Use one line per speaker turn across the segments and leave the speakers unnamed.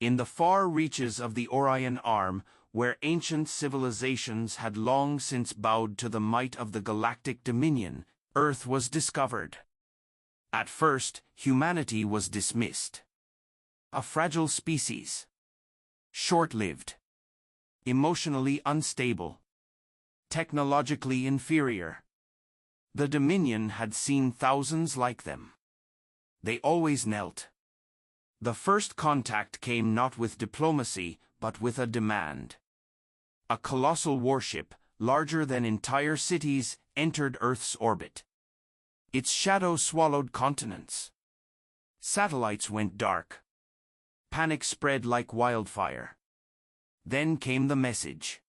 In the far reaches of the Orion Arm, where ancient civilizations had long since bowed to the might of the galactic dominion, Earth was discovered. At first, humanity was dismissed. A fragile species. Short-lived. Emotionally unstable. Technologically inferior. The Dominion had seen thousands like them. They always knelt. The first contact came not with diplomacy, but with a demand. A colossal warship, larger than entire cities, entered Earth's orbit. Its shadow swallowed continents. Satellites went dark. Panic spread like wildfire. Then came the message.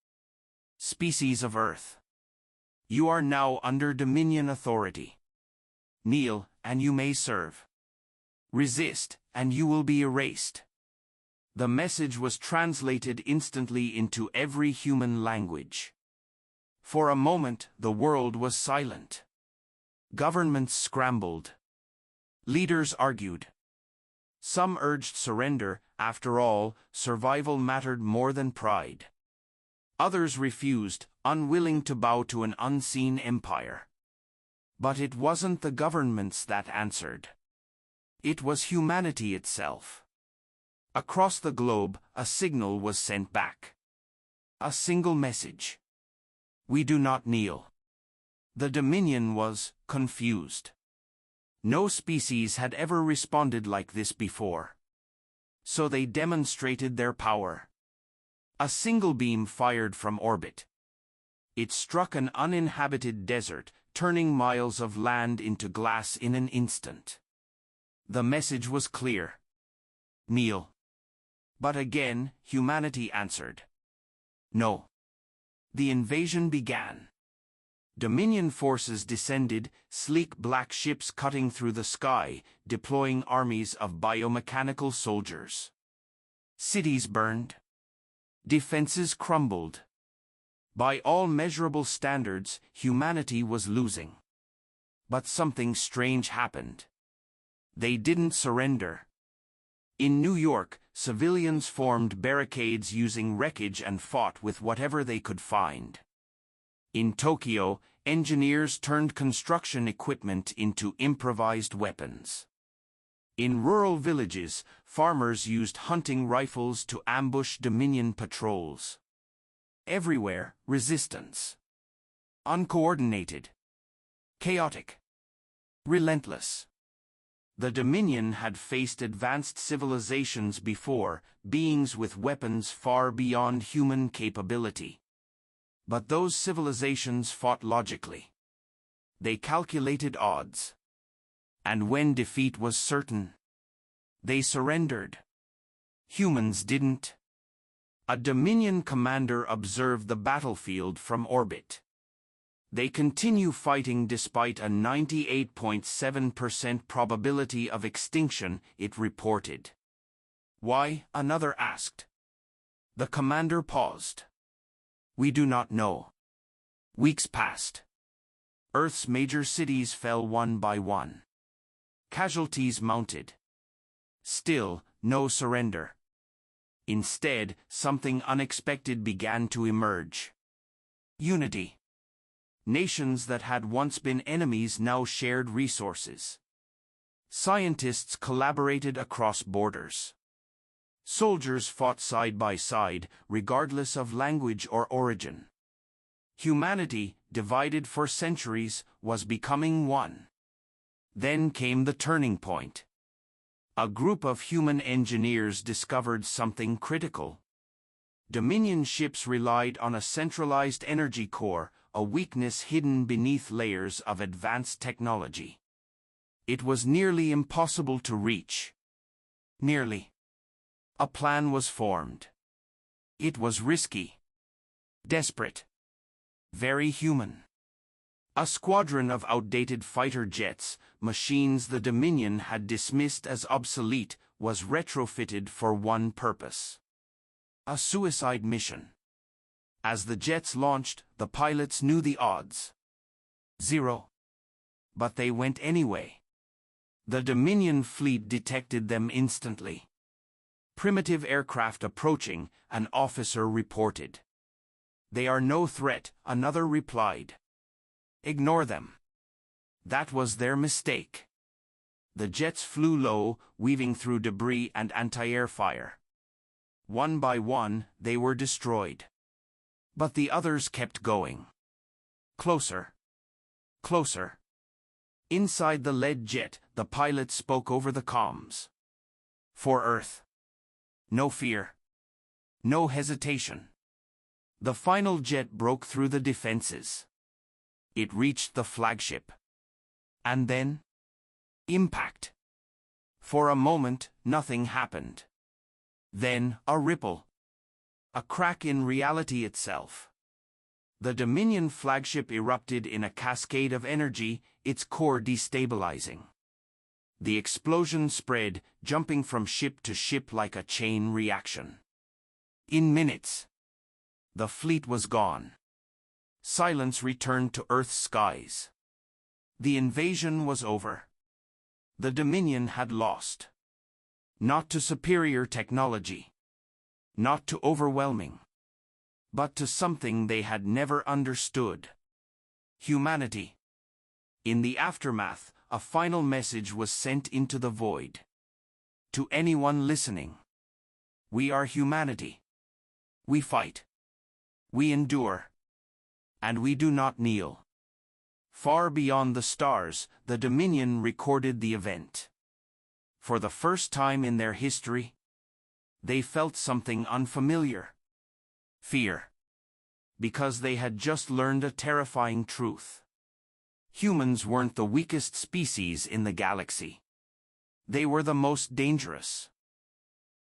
Species of Earth. You are now under Dominion authority. Kneel, and you may serve. Resist, and you will be erased. The message was translated instantly into every human language. For a moment, the world was silent. Governments scrambled. Leaders argued. Some urged surrender. After all, survival mattered more than pride. Others refused, unwilling to bow to an unseen empire. But it wasn't the governments that answered. It was humanity itself. Across the globe, a signal was sent back. A single message. We do not kneel. The Dominion was confused. No species had ever responded like this before. So they demonstrated their power. A single beam fired from orbit. It struck an uninhabited desert, turning miles of land into glass in an instant. The message was clear. Kneel. But again, humanity answered. No. The invasion began. Dominion forces descended, sleek black ships cutting through the sky, deploying armies of biomechanical soldiers. Cities burned. Defenses crumbled. By all measurable standards, humanity was losing. But something strange happened. They didn't surrender. In New York, civilians formed barricades using wreckage and fought with whatever they could find. In Tokyo, engineers turned construction equipment into improvised weapons. In rural villages, farmers used hunting rifles to ambush Dominion patrols. Everywhere, resistance. Uncoordinated. Chaotic. Relentless. The Dominion had faced advanced civilizations before, beings with weapons far beyond human capability. But those civilizations fought logically. They calculated odds. And when defeat was certain, they surrendered. Humans didn't. A Dominion commander observed the battlefield from orbit. They continue fighting despite a 98.7% probability of extinction, it reported. Why? Another asked. The commander paused. We do not know. Weeks passed. Earth's major cities fell one by one. Casualties mounted. Still, no surrender. Instead, something unexpected began to emerge. Unity. Nations that had once been enemies now shared resources. Scientists collaborated across borders. Soldiers fought side by side, regardless of language or origin. Humanity, divided for centuries, was becoming one. Then came the turning point. A group of human engineers discovered something critical. Dominion ships relied on a centralized energy core, a weakness hidden beneath layers of advanced technology. It was nearly impossible to reach. Nearly. A plan was formed. It was risky. Desperate. Very human. A squadron of outdated fighter jets, machines the Dominion had dismissed as obsolete, was retrofitted for one purpose. A suicide mission. As the jets launched, the pilots knew the odds. 0. But they went anyway. The Dominion fleet detected them instantly. Primitive aircraft approaching, an officer reported. They are no threat, another replied. Ignore them. That was their mistake. The jets flew low, weaving through debris and anti-air fire. One by one, they were destroyed. But the others kept going. Closer. Closer. Inside the lead jet, the pilot spoke over the comms. For Earth. No fear. No hesitation. The final jet broke through the defenses. It reached the flagship. And then? Impact. For a moment, nothing happened. Then, a ripple. A crack in reality itself. The Dominion flagship erupted in a cascade of energy, its core destabilizing. The explosion spread, jumping from ship to ship like a chain reaction. In minutes, the fleet was gone. Silence returned to Earth's skies. The invasion was over. The Dominion had lost. Not to superior technology. Not to overwhelming. But to something they had never understood. Humanity. In the aftermath, a final message was sent into the void. To anyone listening. We are humanity. We fight. We endure. And we do not kneel. Far beyond the stars, the Dominion recorded the event. For the first time in their history, they felt something unfamiliar. Fear. Because they had just learned a terrifying truth. Humans weren't the weakest species in the galaxy. They were the most dangerous.